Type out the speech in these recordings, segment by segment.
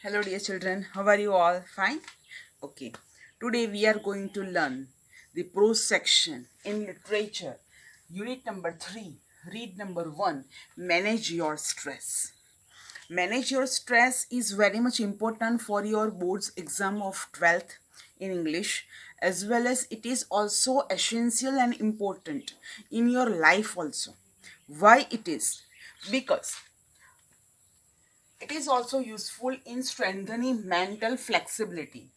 Hello dear children, how are you all? Fine? Okay. Today we are going to learn the prose section in literature. Unit number 3, read number 1, manage your stress. Manage your stress is very much important for your board's exam of 12th in English, as well as it is also essential and important in your life also. Why it is? Because it is also useful in strengthening mental flexibility.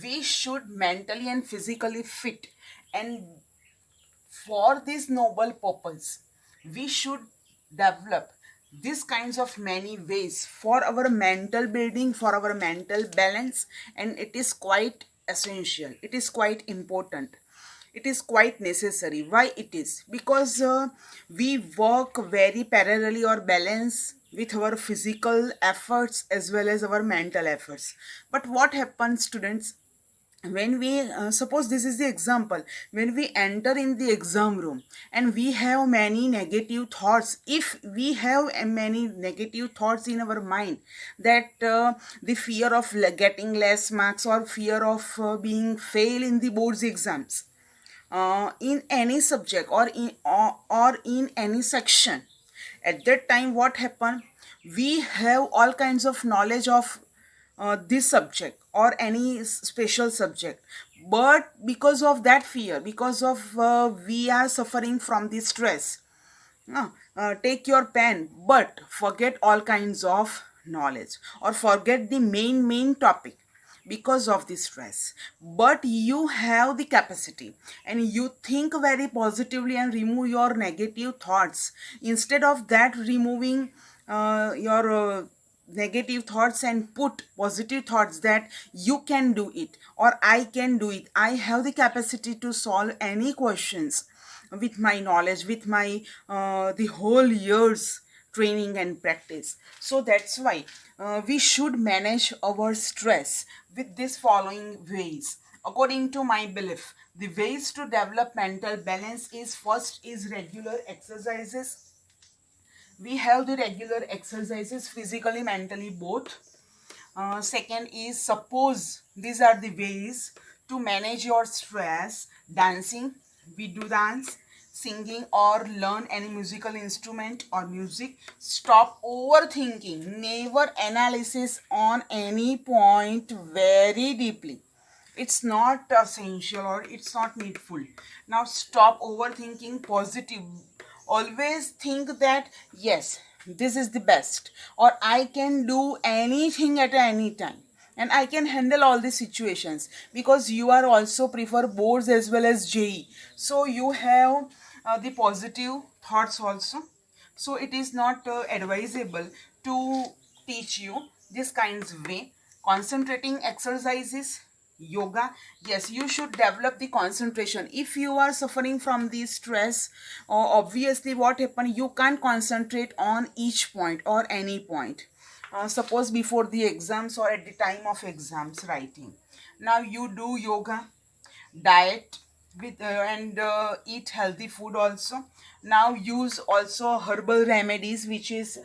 We should mentally and physically fit, and for this noble purpose, we should develop these kinds of many ways for our mental building, for our mental balance, and it is quite essential. It is quite important. It is quite necessary. Why it is? Because we work very parallelly or balance with our physical efforts as well as our mental efforts. But what happens, students, when we suppose this is the example, when we enter in the exam room and we have many negative thoughts, if we have many negative thoughts in our mind, that the fear of getting less marks or fear of being fail in the boards exams, in any subject or in any section, at that time what happen, we have all kinds of knowledge of this subject or any special subject, but because of that fear, because of we are suffering from the stress, take your pen but forget all kinds of knowledge or forget the main topic because of the stress. But you have the capacity and you think very positively and remove your negative thoughts. Instead of that, removing your negative thoughts and put positive thoughts that you can do it or I can do it, I have the capacity to solve any questions with my knowledge, with my the whole year's training and practice. So that's why we should manage our stress with these following ways. According to my belief, the ways to develop mental balance is, first is regular exercises. We have the regular exercises physically, mentally, both. Second is, suppose these are the ways to manage your stress: dancing, we do dance, singing or learn any musical instrument or music. Stop overthinking, never analysis on any point very deeply. It's not essential or it's not needful. Now stop overthinking, positive. Always think that yes, this is the best, or I can do anything at any time and I can handle all the situations, because you are also prefer boards as well as JE. So you have the positive thoughts also. So it is not advisable to teach you this kinds of way. Concentrating exercises, yoga, yes, you should develop the concentration. If you are suffering from the stress, obviously what happen, you can't concentrate on each point or any point. Suppose before the exams or at the time of exams writing, now you do yoga, diet with and eat healthy food also. Now use also herbal remedies, which is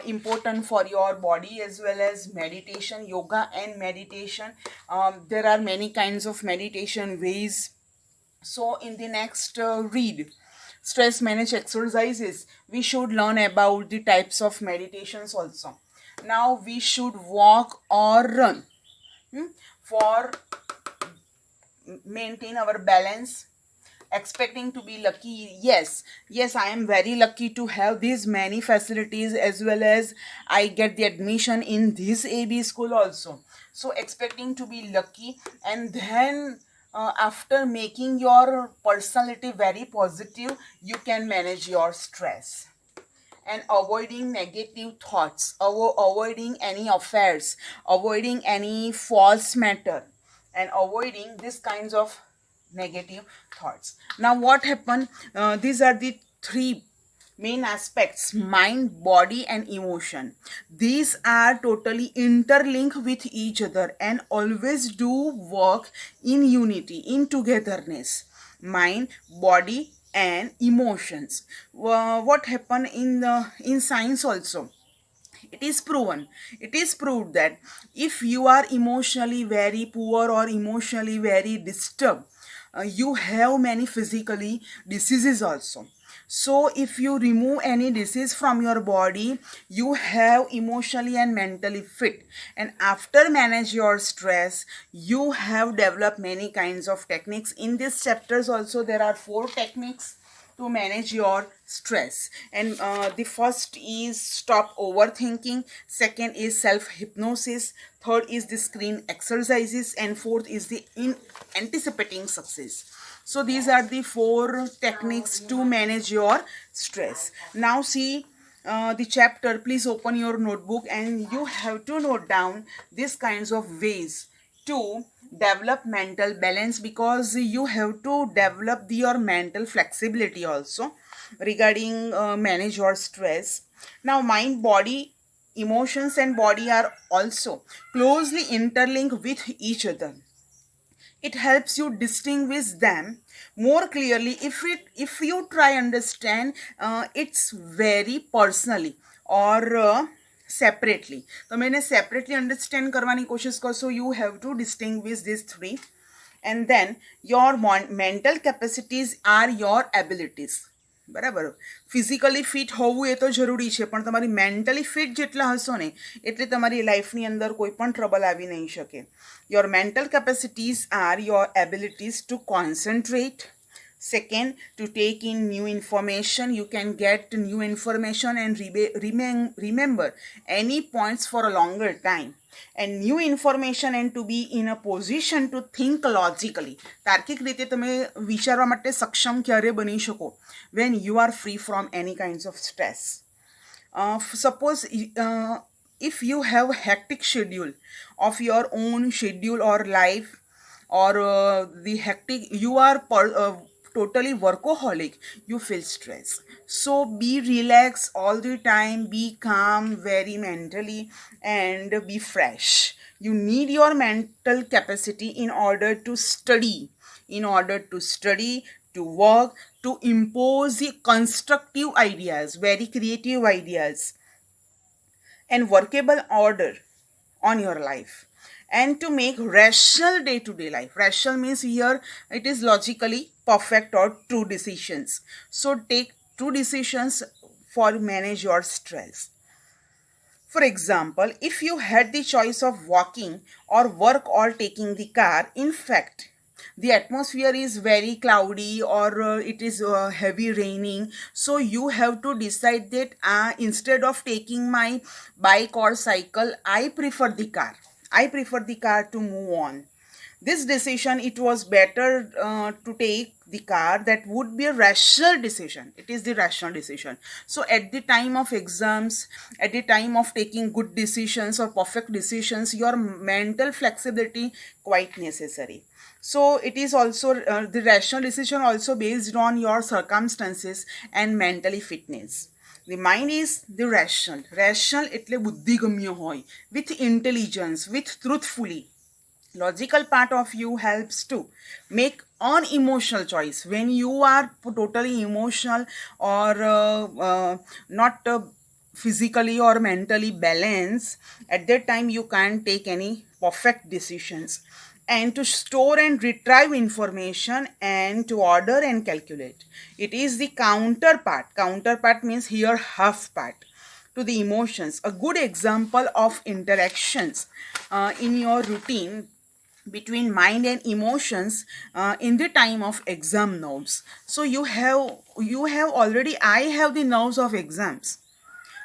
important for your body, as well as meditation, yoga and meditation. There are many kinds of meditation ways. So in the next read stress manage exercises, we should learn about the types of meditations also. Now we should walk or run, for maintain our balance. Expecting to be lucky, yes, I am very lucky to have these many facilities, as well as I get the admission in this AB school also. So expecting to be lucky, and then after making your personality very positive, you can manage your stress and avoiding negative thoughts, avoiding any affairs, avoiding any false matter, and avoiding these kinds of negative thoughts. Now what happened, these are the three main aspects: mind, body and emotion. These are totally interlinked with each other and always do work in unity, in togetherness. Mind, body and emotions. What happened in the in science also, It is proven, it is proved that if you are emotionally very poor or emotionally very disturbed, you have many physically diseases also. So if you remove any disease from your body, you have emotionally and mentally fit. And after manage your stress, you have developed many kinds of techniques. In these chapters also there are 4 techniques to manage your stress. And the first is stop overthinking, second is self hypnosis, third is the screen exercises, and fourth is the anticipating success. So these are the 4 techniques to manage your stress. Now see the chapter. Please open your notebook and you have to note down these kinds of ways to develop mental balance, because you have to develop your mental flexibility also regarding manage your stress. Now mind, body, emotions and body are also closely interlinked with each other. It helps you distinguish them more clearly if you try understand it's very personally or separately. તમે એને separately understand કરવાની કોશિશ કરશો. You have to distinguish these 3. And then your mental capacities are your abilities. બરાબર. Physically fit હોવું એ તો જરૂરી છે, પણ તમારી મેન્ટલી ફિટ જેટલા હશો ને એટલે તમારી લાઈફની અંદર કોઈ પણ ટ્રબલ આવી નહીં શકે. Your mental capacities are your abilities to concentrate. Second, to take in new information. You can get new information and remember any points for a longer time. And new information and to be in a position to think logically. તાર્કિક રીતે તમે વિચારવા માટે સક્ષમ ક્યારે બની શકો? When you are free from any kinds of stress. Suppose if you have hectic schedule of your own schedule or life, or the hectic, you are totally workaholic, you feel stress. So be relaxed all the time, be calm very mentally and be fresh. You need your mental capacity in order to study, to work, to impose the constructive ideas, very creative ideas and workable order on your life, and to make rational day-to-day life. Rational means here it is logically perfect or true decisions. So take true decisions for manage your stress. For example, if you had the choice of walking or work or taking the car, in fact the atmosphere is very cloudy or it is heavy raining, so you have to decide that instead of taking my bike or cycle, I prefer the car to move on. This decision, it was better to take the car. That would be a rational decision. It is the rational decision. So at the time of exams, at the time of taking good decisions or perfect decisions, your mental flexibility quite necessary. So it is also the rational decision also based on your circumstances and mentally fitness. The mind is the rational. Rational એટલે બુદ્ધિગમ્ય હોય, with intelligence, with truthfully. Logical part of you helps to make unemotional choice. When you are totally emotional or not physically or mentally balanced, at that time you can't take any perfect decisions. And to store and retrieve information and to order and calculate. It is the counterpart. Counterpart means here half part to the emotions. A good example of interactions in your routine between mind and emotions in the time of exam notes. So you have already, I have the nerves of exams.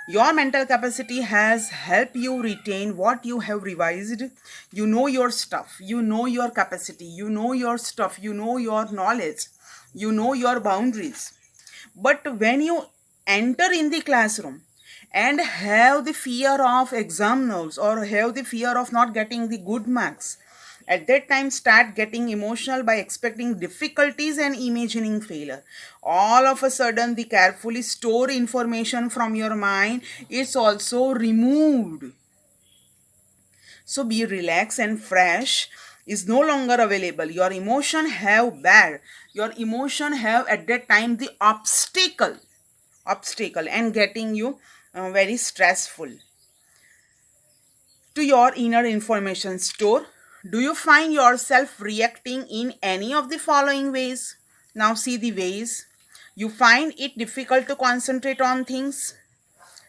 Your mental capacity has helped you retain what you have revised. You know your stuff, you know your capacity, you know your stuff, you know your knowledge, you know your boundaries. But when you enter in the classroom and have the fear of exam notes or have the fear of not getting the good marks, at that time start getting emotional by expecting difficulties and imagining failure. All of a sudden the carefully stored information from your mind is also removed. So be relaxed and fresh is no longer available. Your emotion have bad. Your emotion have at that time the obstacle and getting you very stressful. to your inner information store. Do you find yourself reacting in any of the following ways? Now see the ways. You find it difficult to concentrate on things.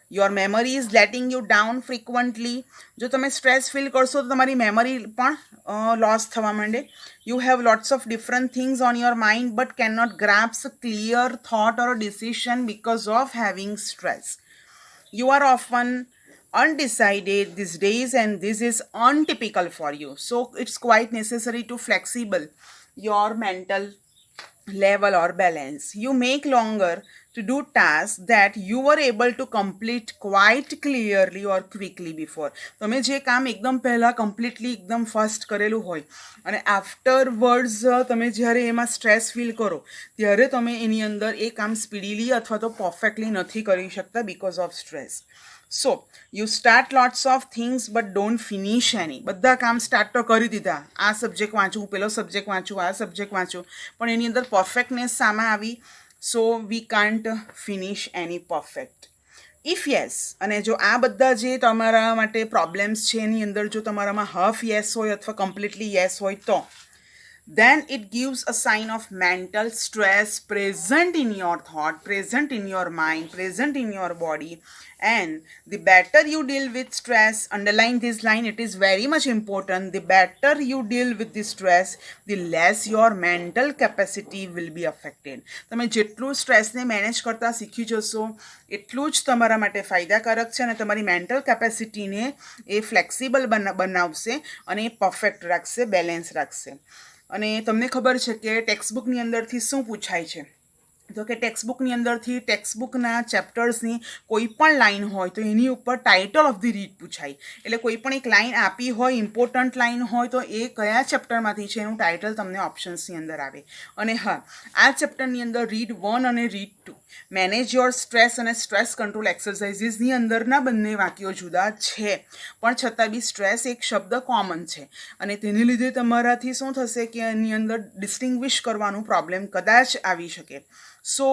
Your memory is letting you down frequently. જો તમે stress feel કરશો તો તમારી memory પણ loss થવા માંડે. You have lots of different things on your mind but cannot grasp a clear thought or a decision because of having stress. You are often undecided these days and this is untypical for you. So it's quite necessary to flexible your mental level or balance. You make longer to do tasks that you were able to complete quite clearly or quickly before. તમે જે કામ એકદમ પહેલાં completely એકદમ fast કરેલું હોય અને આફ્ટરવર્ડ્સ તમે જ્યારે એમાં સ્ટ્રેસ ફીલ કરો ત્યારે તમે એની અંદર એ કામ સ્પીડીલી અથવા તો પરફેક્ટલી નથી કરી શકતા because of stress. So, you start lots of things but don't finish any. બધા કામ સ્ટાર્ટ તો કરી દીધા, આ સબ્જેક્ટ વાંચું, પેલો સબ્જેક્ટ વાંચું, આ સબ્જેક્ટ વાંચું, પણ એની અંદર પરફેક્ટનેસ સામે આવી. So, we can't finish any perfect. If yes, અને જો આ બધા જે તમારા માટે પ્રોબ્લેમ્સ છે એની અંદર જો તમારામાં હાફ યસ હોય અથવા કમ્પ્લીટલી યસ હોય તો then it gives a sign of mental stress present in your thought, present in your mind, present in your body. And the better you deal with stress, underline this line, it is very much important, the better you deal with the stress, the less your mental capacity will be affected. તમે જેટલું સ્ટ્રેસને manage કરતા શીખી જશો એટલું જ તમારા માટે ફાયદાકારક છે અને તમારી મેન્ટલ કેપેસિટીને એ ફ્લેક્સિબલ બનાવશે અને એ પરફેક્ટ રાખશે, બેલેન્સ રાખશે. અને તમને ખબર છે કે ટેક્સ્ટબુકની અંદરથી શું પૂછાય છે? તો કે ટેક્સ્ટબુકની અંદરથી ટેક્સ્ટબુકના ચેપ્ટર્સની કોઈ પણ લાઈન હોય તો એની ઉપર ટાઇટલ ઓફ ધી રીડ પૂછાય. એટલે કોઈ પણ એક લાઈન આપી હોય, ઇમ્પોર્ટન્ટ લાઈન હોય તો એ કયા ચેપ્ટરમાંથી છે એનું ટાઇટલ તમને ઓપ્શન્સની અંદર આવે. અને હા, આ ચેપ્ટરની અંદર રીડ 1 અને રીડ 2 મેનેજ યોર સ્ટ્રેસ અને સ્ટ્રેસ કંટ્રોલ એક્સરસાઇઝીસની અંદરના બંને વાક્યો જુદા છે, પણ છતાં બી સ્ટ્રેસ એક શબ્દ કોમન છે અને તેને લીધે તમારાથી શું થશે કે એની અંદર ડિસ્ટિંગ્વિશ કરવાનું પ્રોબ્લેમ કદાચ આવી શકે. So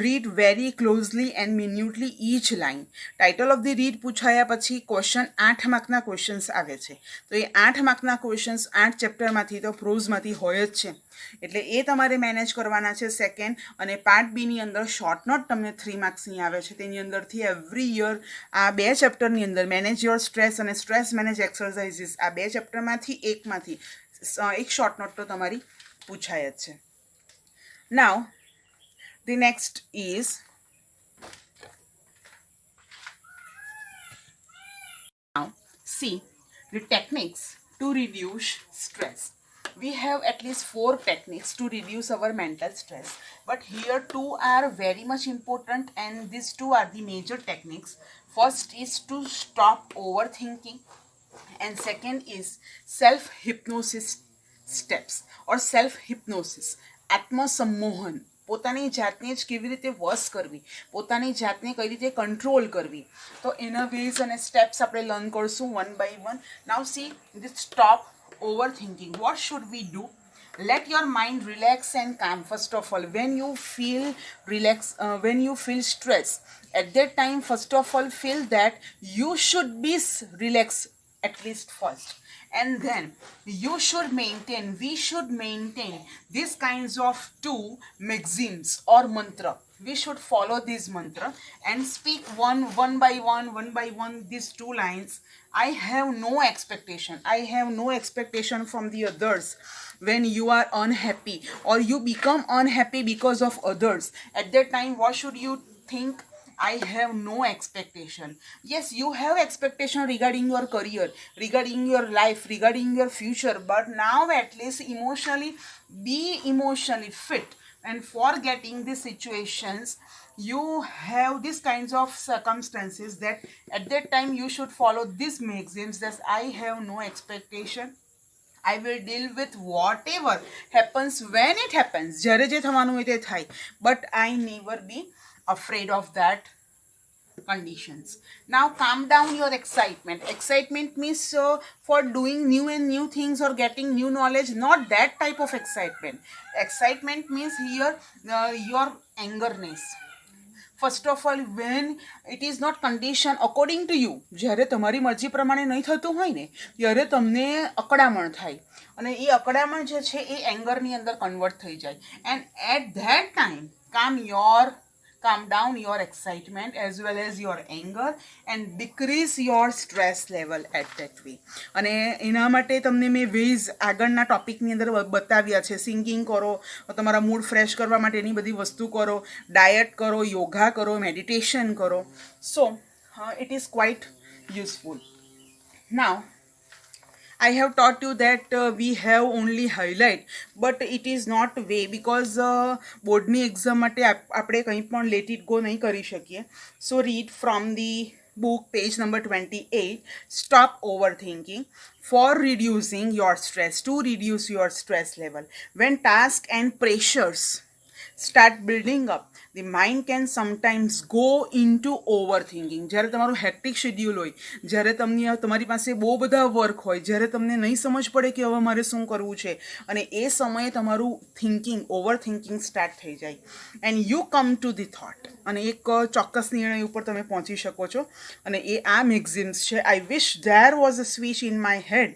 read very closely and minutely each line. Title of the read પૂછાયા પછી ક્વેશ્ચન 8 માર્કના ક્વેશ્ચન્સ આવે છે. તો એ 8 માર્કના ક્વેશ્ચન્સ 8 ચેપ્ટરમાંથી તો પ્રોઝમાંથી હોય જ છે, એટલે એ તમારે મેનેજ કરવાના છે. સેકન્ડ અને પાર્ટ બીની અંદર શોર્ટ નોટ તમને 3 માર્ક્સની આવે છે. તેની અંદરથી એવરી યર આ 2 ચેપ્ટરની અંદર મેનેજ યોર સ્ટ્રેસ અને સ્ટ્રેસ મેનેજ એક્સરસાઇઝીસ આ 2 ચેપ્ટરમાંથી એકમાંથી એક શોર્ટ નોટ તો તમારી પૂછાય જ છે. નાઉ the next is now see the techniques to reduce stress. We have at least 4 techniques to reduce our mental stress, but here 2 are very much important and these 2 are the major techniques. First is to stop overthinking and second is self hypnosis steps or self hypnosis, આત્મસંમોહન. પોતાની જાતને જ કેવી રીતે વશ કરવી, પોતાની જાતને કઈ રીતે કંટ્રોલ કરવી, તો એના વેઝ અને સ્ટેપ્સ આપણે લર્ન કરશું 1 by 1. Now see this stop over thinking. What should we do? Let your mind relax and calm. First of all, when you feel stress, at that time first of all feel that you should be relaxed at least first, and then we should maintain these kinds of 2 maxims or mantra. We should follow this mantra and speak one by one these 2 lines. I have no expectation from the others. When you are unhappy or you become unhappy because of others, at that time what should you think? I have no expectation. Yes, you have expectation regarding your career, regarding your life, regarding your future, but now at least be emotionally fit and forgetting these situations. You have these kinds of circumstances that at that time you should follow these maxims that I have no expectation. I will deal with whatever happens when it happens. જ્યારે જે થવાનું હોય તે થાય, but I never be afraid of that conditions. Now calm down your excitement. Excitement means for doing new things or getting new knowledge, not that type of excitement. Excitement means here your angerness. First of all when it is not condition according to you, જ્યારે તમારી મરજી પ્રમાણે નહીં થતું હોય ને ત્યારે તમને અકળામણ થાય અને એ અકળામણ જે છે એ એંગરની અંદર કન્વર્ટ થઈ જાય. And at that time calm down your excitement as well as your anger and decrease your stress level at that way. અને એના માટે તમને મેં વેઝ આગળના ટોપિકની અંદર બતાવ્યા છે. સિંગિંગ કરો, તમારા મૂડ ફ્રેશ કરવા માટેની બધી વસ્તુ કરો, ડાયટ કરો, યોગા કરો, મેડિટેશન કરો. સો it is quite useful. Now I have taught you that we have only highlight, but it is not way because બોર્ડની એક્ઝામ માટે આપણે કંઈ પણ લેટ ઇટ ગો નહીં કરી શકીએ. So read from the book page number 28. Stop overthinking for reducing your stress, to reduce your stress level. When tasks and pressures start building up, the mind can sometimes go into overthinking. જ્યારે તમારું hectic schedule હોય, જ્યારે તમારી પાસે બહુ બધા work હોય, જ્યારે તમને નહીં સમજ પડે કે હવે મારે શું કરવું છે અને એ સમયે તમારું ઓવર થિંકિંગ સ્ટાર્ટ થઈ જાય and you come to the thought અને એક ચોક્કસ નિર્ણય ઉપર તમે પહોંચી શકો છો. અને એ આ મેગઝિન્સ છે. I wish there was a switch in my head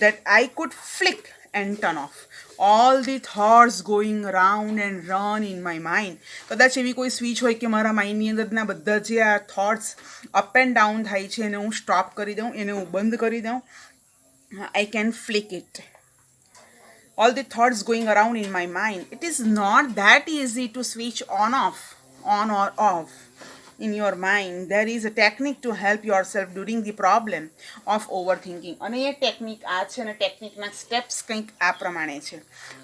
that I could flick and turn off all the thoughts going round and run in my mind. કદાચ એવી કોઈ સ્વિચ હોય કે મારા માઇન્ડની અંદરના બધા જે આ થોટ્સ અપ એન્ડ ડાઉન થાય છે એને હું સ્ટોપ કરી દઉં, એને હું બંધ કરી દઉં. I can flick it. All the thoughts going around in my mind. It is not that easy to switch on or off in your mind. There is a technique to help yourself during the problem of overthinking. અને એ technique આ છે અને ટેકનિકના steps કંઈક આ પ્રમાણે છે.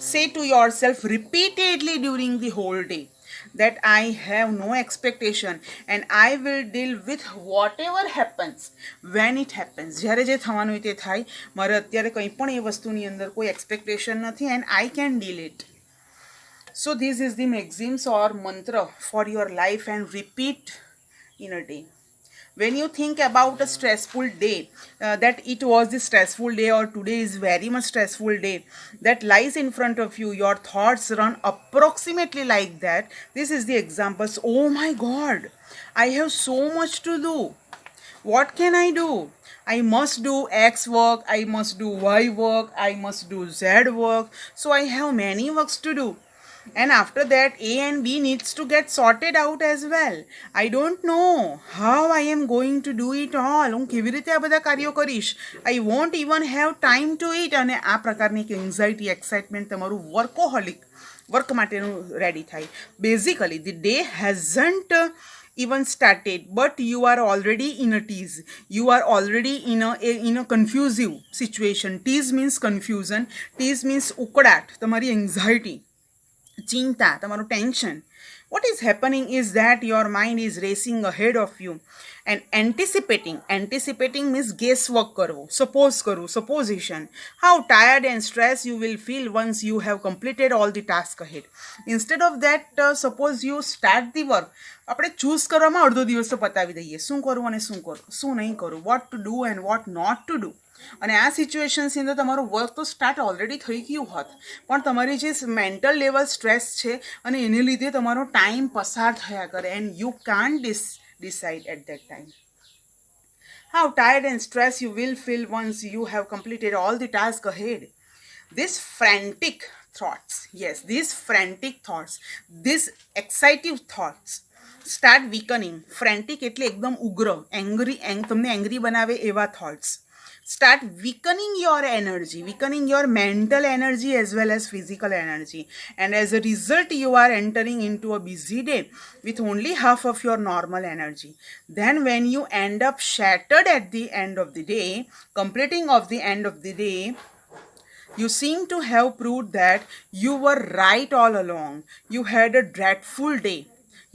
Say to yourself repeatedly during the whole day that I have no expectation and I will deal with whatever happens when it happens. જ્યારે જે થવાનું હોય તે થાય, મારે અત્યારે કંઈ પણ એ વસ્તુની અંદર કોઈ એક્સપેક્ટેશન નથી and I can deal it. So this is the maxims or mantra for your life and repeat in a day. When you think about a stressful day, that it was the stressful day or today is very much stressful day that lies in front of you, your thoughts run approximately like that. This is the examples. Oh my God, I have so much to do. What can I do? I must do X work, I must do Y work, I must do Z work. So I have many works to do. And after that, A and B needs to get sorted out as well. I don't know how I am going to do it all. હું કેવી રીતે આ બધા કાર્યો કરીશ? I won't even have time to eat. અને આ પ્રકારની એન્ઝાઇટી, એક્સાઇટમેન્ટ તમારું વર્ક માટેનું રેડી થાય. Basically the day hasn't even started, but you are already in a tease. You are already in a confusive situation. Tease means confusion. Tease means ઉકળાટ, તમારી anxiety, ચિંતા, તમારું tension. What is happening is that your mind is racing ahead of you and anticipating means guesswork કરવું, suppose કરવું, supposition, how tired and stressed you will feel once you have completed all the tasks ahead. Instead of that, suppose you start the work. આપણે choose કરવામાં અડધો દિવસ તો પતાવી દઈએ, શું કરવું અને શું નહીં કરવું, what to do and what not to do. અને આ સિચ્યુએશન્સની અંદર તમારું વર્ક તો સ્ટાર્ટ ઓલરેડી થઈ ગયું હોત, પણ તમારી જે મેન્ટલ લેવલ સ્ટ્રેસ છે અને એને લીધે તમારો ટાઈમ પસાર થયા કરે and you can't decide at that time. How tired and stressed you will feel once you have completed all the tasks ahead. These frantic thoughts, these exciting thoughts start weakening. Frantic એટલે એકદમ ઉગ્ર, તમને angry બનાવે એવા thoughts start weakening your energy, weakening your mental energy as well as physical energy. And as a result, you are entering into a busy day with only half of your normal energy. Then when you end up shattered at the end of the day, completing of the end of the day, you seem to have proved that you were right all along. You had a dreadful day.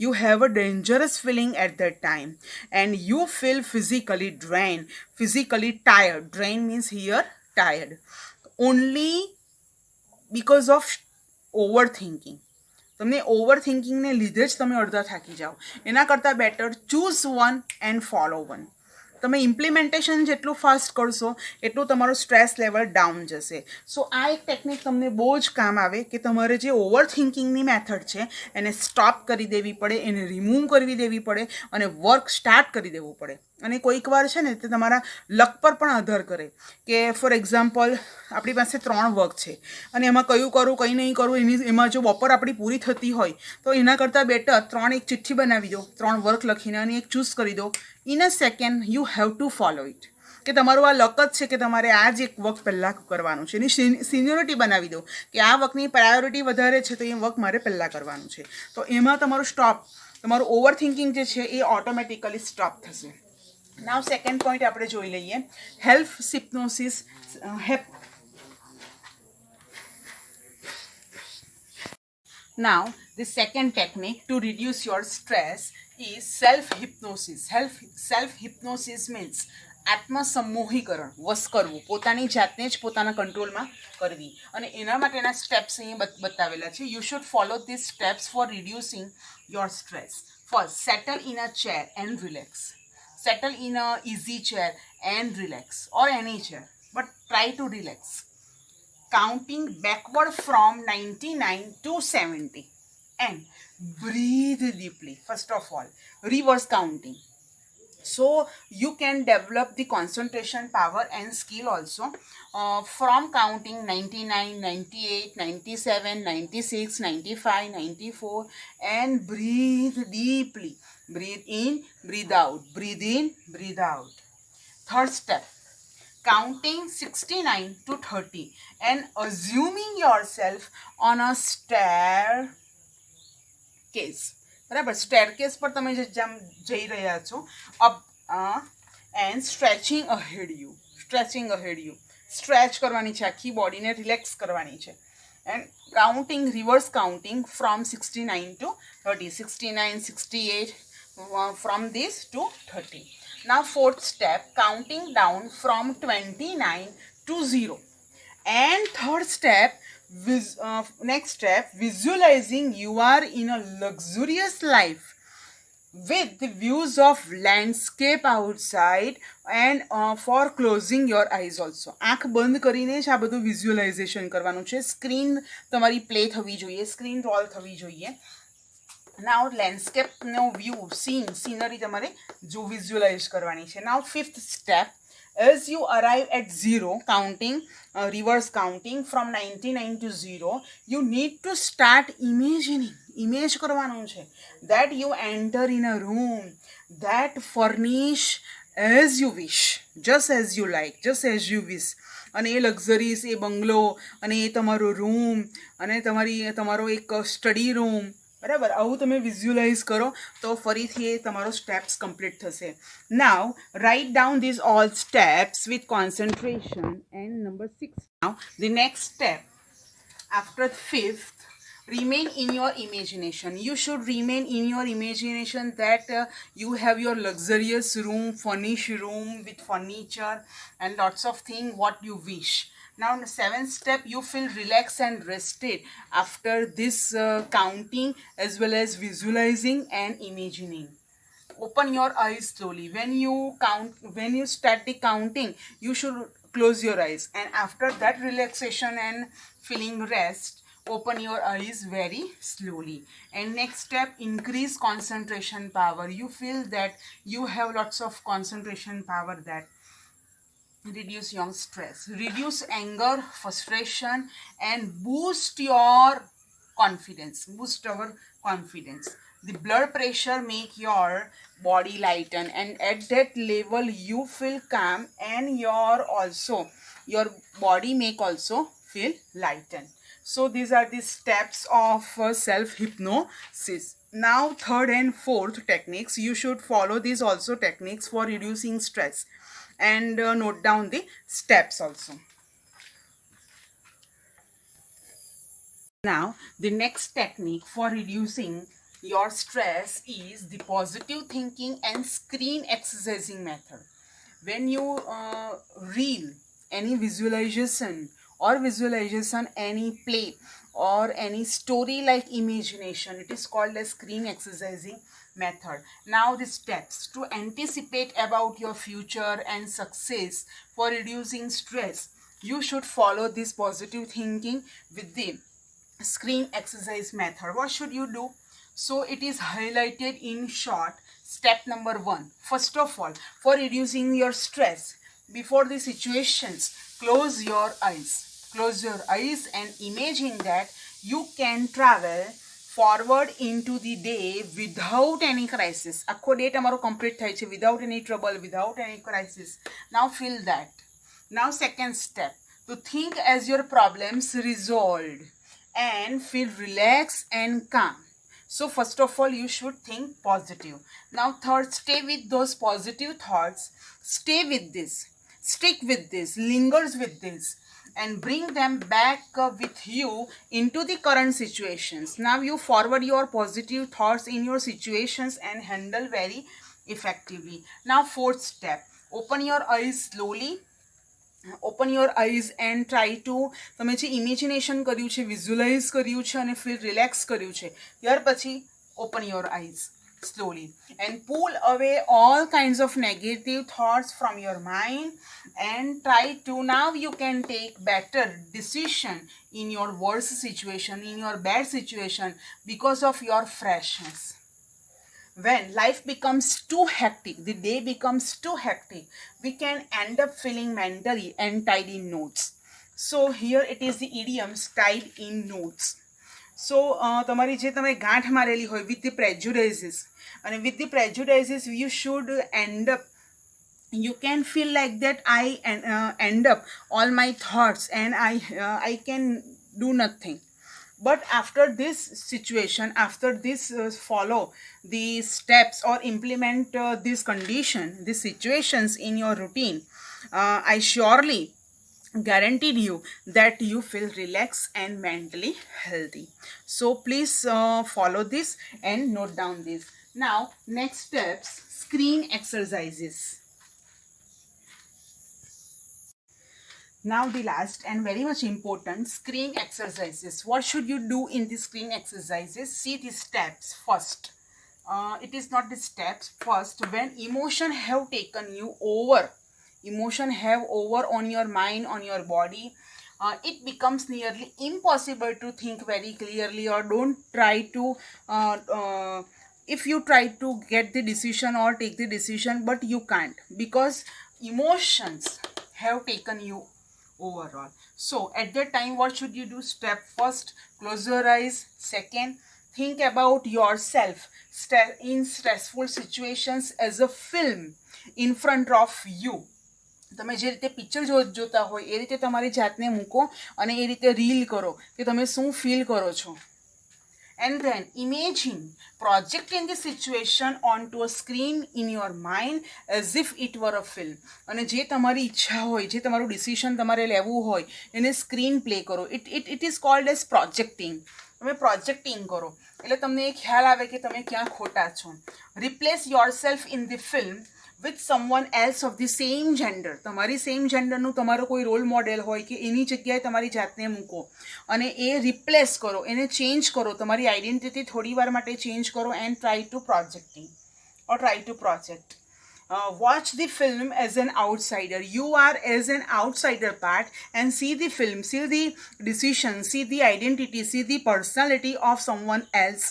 You have a dangerous feeling at that time and you feel physically drained, physically tired. Drain means here tired. Only because of overthinking. તમને ઓવરથિંકિંગને લીધે જ તમે અડધા થાકી જાઓ. એના કરતાં better choose one and follow one. તમે ઇમ્પ્લિમેન્ટેશન જેટલું ફાસ્ટ કરશો એટલું તમારું સ્ટ્રેસ લેવલ ડાઉન જશે. સો આ એક ટેકનિક તમને બહુ જ કામ આવે કે તમારે જે ઓવર થિંકિંગની મેથડ છે એને સ્ટોપ કરી દેવી પડે, એને રિમૂવ કરી દેવી પડે અને વર્ક સ્ટાર્ટ કરી દેવું પડે. અને કોઈક વાર છે ને તે તમારા લક પર પણ આધાર કરે કે ફોર એક્ઝામ્પલ આપણી પાસે 3 વર્ક છે અને એમાં કયું કરું કંઈ નહીં કરું, એમાં જો બપોર આપણી પૂરી થતી હોય તો એના કરતાં બેટર 3 એક ચિઠ્ઠી બનાવી દો, 3 વર્ક લખીને અને એક ચૂઝ કરી દો. In a second you have to follow it. કે તમારું આ લક જ છે કે તમારે આ જ એક વર્ક પહેલાં કરવાનું છે. એની સિનિયોરિટી બનાવી દો કે આ વર્કની પ્રાયોરિટી વધારે છે તો એ વર્ક મારે પહેલાં કરવાનું છે. તો એમાં તમારું ઓવર થિંકિંગ જે છે એ ઓટોમેટિકલી સ્ટોપ થશે. નાવ સેકન્ડ પોઈન્ટ આપણે જોઈ લઈએ. Help hypnosis Now, the second technique to reduce your stress is self-hypnosis. Self-hypnosis means આત્મસમોહીકરણ, વશ કરવું, પોતાની જાતને જ પોતાના કંટ્રોલમાં કરવી. અને એના માટેના સ્ટેપ્સ અહીંયા બતાવેલા છે. You should follow this steps for reducing your stress. First, settle in a chair and relax. Settle in a easy chair and relax, or any chair, but try to relax. Counting backward from 99 to 70 and breathe deeply. First of all, reverse counting. So you can develop the concentration power and skill also from counting 99, 98, 97, 96, 95, 94 and breathe deeply. Breathe in, breathe out. Breathe in, breathe out. Third step, counting 69 to 30 and assuming yourself on a staircase. બરાબર, staircase પર તમે જઈ રહ્યા છો up and stretching ahead you. Stretch કરવાની છે, આખી બોડીને રિલેક્સ કરવાની છે. And counting, reverse counting from 69 to 30, 69, 68, from this to 30. Now fourth step, counting down from 29 to 0. And third step, next step, visualizing you are in a luxurious life with the views of landscape outside and for closing your eyes also. આંખ બંધ કરીને જ આ બધું visualisation કરવાનું છે. Screen તમારી play થવી જોઈએ, સ્ક્રીન રોલ થવી જોઈએ. નાવ લેન્ડસ્કેપનો વ્યૂ, સીનરી તમારે જો વિઝ્યુલાઇઝ કરવાની છે. Now fifth step, as you arrive at 0, counting, reverse counting from 99 to 0, you need to start imagining. Image કરવાનું છે that you enter in a room that furnish as you wish, just as you like, just as you wish. અને એ luxuries, એ બંગલો અને એ તમારો room અને તમારો એક study room, બરાબર, આવું તમે વિઝ્યુલાઇઝ કરો તો ફરીથી એ તમારો સ્ટેપ્સ કમ્પ્લીટ થશે. Now write down this all steps with concentration. And number 6, now the next step after fifth, remain in your imagination. You should remain in your imagination that you have your luxurious room, furnished room with furniture and lots of things what you wish. Now in the 7th step, you feel relaxed and rested after this counting as well as visualizing and imagining. Open your eyes slowly. When you start the counting, you should close your eyes, and after that relaxation and feeling rest, open your eyes very slowly. And next step, increase concentration power. You feel that you have lots of concentration power, that reduce your stress, reduce anger, frustration, and boost your confidence, boost our confidence. The blood pressure make your body lighten, and at that level you feel calm, and your body make also feel lighten. So these are the steps of self-hypnosis. Now third and fourth techniques, you should follow these also techniques for reducing stress, and note down the steps also. Now the next technique for reducing your stress is the positive thinking and screen exercising method. When you reel any visualization any play or any story like imagination, it is called as screen exercising method. Now the steps to anticipate about your future and success for reducing stress. You should follow this positive thinking with the screen exercise method. What should you do? So it is highlighted in short. Step number 1. First of all, for reducing your stress, before the situations, close your eyes. Close your eyes and imagine that you can travel forward into the day without any crisis. આખો day તમારો complete થાય છે without any trouble, without any crisis. Now feel that. Now second step, to think as your problems resolved and feel relaxed and calm. So first of all, you should think positive. Now third, stay with those positive thoughts. Stay with this. Stick with this. Lingers with this. And bring them back with you into the current situations. Now you forward your positive thoughts in your situations and handle very effectively. Now fourth step, open your eyes slowly. Open your eyes and try to તમે જે imagination કર્યું છે, visualise કર્યું છે અને feel relax કર્યું છે, ત્યાર પછી open your eyes slowly and pull away all kinds of negative thoughts from your mind and try to, now you can take better decision in your worst situation, in your bad situation, because of your freshness. When life becomes too hectic, the day becomes too hectic, we can end up feeling mentally and tied in knots. So here it is the idioms tied in knots. So તમારી જે તમે ગાંઠ મારેલી હોય with the prejudices, and with the prejudices you should end up, you can feel like that I end up all my thoughts and I can do nothing. But after this situation, after this follow the steps or implement this condition, these situations in your routine, I surely guaranteed you that you feel relaxed and mentally healthy. So please follow this and note down this. Now next steps, screen exercises. Now the last and very much important, screen exercises. What should you do in the screen exercises? See the steps first. It is not the steps first. When emotion have taken you over, emotion have over on your mind, on your body, it becomes nearly impossible to think very clearly, or don't try to if you try to get the decision or take the decision, but you can't because emotions have taken you overall. So at that time, what should you do? Step first, close your eyes. Second, think about yourself in stressful situations as a film in front of you. તમે જે રીતે picture જોતા હોય એ રીતે તમારી જાતને મૂકો અને એ રીતે રીલ કરો કે તમે શું ફીલ કરો છો. And then imagine projecting the situation onto a screen in your mind as if it were a film. અને જે તમારી ઈચ્છા હોય, જે તમારું ડિસિઝન તમારે લેવું હોય, એને સ્ક્રીન પ્લે કરો. It is called as projecting. તમે પ્રોજેક્ટિંગ કરો એટલે તમને એ ખ્યાલ આવે કે તમે ક્યાં ખોટા છો. Replace yourself in the film with someone else of the same gender. તમારી સેમ જેન્ડરનું તમારો કોઈ રોલ મોડેલ હોય કે એની જગ્યાએ તમારી જાતને મૂકો અને એ રિપ્લેસ કરો, એને ચેન્જ કરો, તમારી આઈડેન્ટિટી થોડી વાર માટે ચેન્જ કરો and try to project. Watch the film as an outsider. You are as an outsider part and see the film, see the decision, see the identity, see the personality of someone else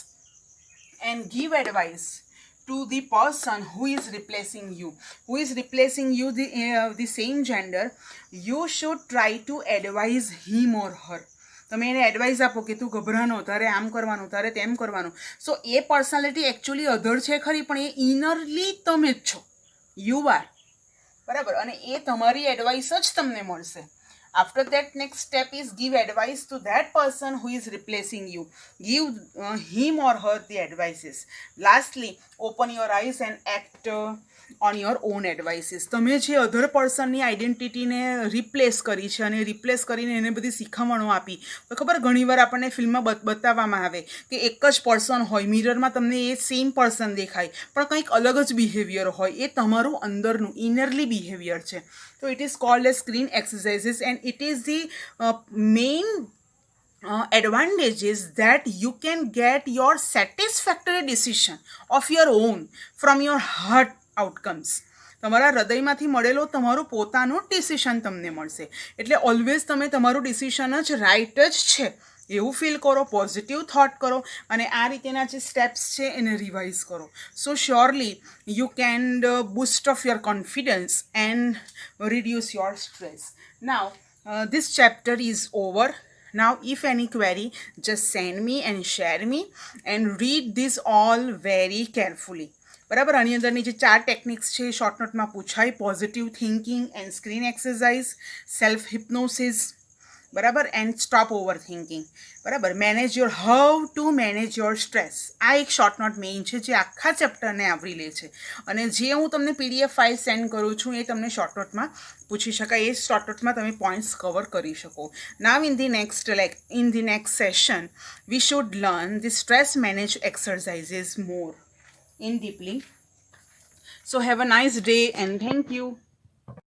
and give advice to the person who is replacing you, the same gender. You should try to advise him or her. તમે એને advice આપો કે તું ગભરાનો, તારે આમ કરવાનું, તારે તેમ કરવાનું. સો એ પર્સનાલિટી એકચ્યુઅલી અધર છે ખરી, પણ એ ઇનરલી તમે જ છો, યુ આર, બરાબર, અને એ તમારી એડવાઇસ જ તમને મળશે. After that, next step is give advice to that person who is replacing you. Give him or her the advices. Lastly, open your eyes and act on your own advices. તમે જે અધર પર્સનની આઈડેન્ટિટીને replace કરી છે અને replace કરીને એને બધી શીખવણો આપી, તો ખબર ઘણીવાર આપણને ફિલ્મમાં બતાવવામાં આવે કે એક જ પર્સન હોય, મિરરમાં તમને એ સેમ પર્સન દેખાય પણ કંઈક અલગ જ બિહેવિયર હોય. એ તમારું અંદરનું ઇનરલી બિહેવિયર છે. So it is called as screen exercises and it is the main advantage is that you can get your satisfactory decision of your own from your heart outcomes. તમારા હૃદયમાંથી મળેલો તમારો પોતાનો ડિસિશન તમને મળશે. એટલે ઓલવેઝ તમે તમારું ડિસિશન જ રાઈટ જ છે એવું ફીલ કરો, પોઝિટિવ થોટ કરો અને આ રીતેના જે સ્ટેપ્સ છે એને રિવાઇઝ કરો. So surely you can boost of your confidence and reduce your stress. Now, this chapter is over. Now, if any query, just send me and share me and read this all very carefully. બરાબર, આની અંદરની જે 4 techniques છે short નોટમાં પૂછાય: positive thinking and screen exercise, self hypnosis, બરાબર, and stop over thinking. બરાબર, manage your how to manage your stress. આ એક શોર્ટ નોટ મેઇન છે જે આખા ચેપ્ટરને આવરી લે છે અને જે હું તમને PDF ફાઇલ સેન્ડ કરું છું એ તમને શોર્ટ નોટમાં પૂછી શકાય. એ શોર્ટ નોટમાં તમે પોઈન્ટ્સ કવર કરી શકો. નાવ in the next session we should learn the stress manage exercises more in deeply. So have a nice day and thank you.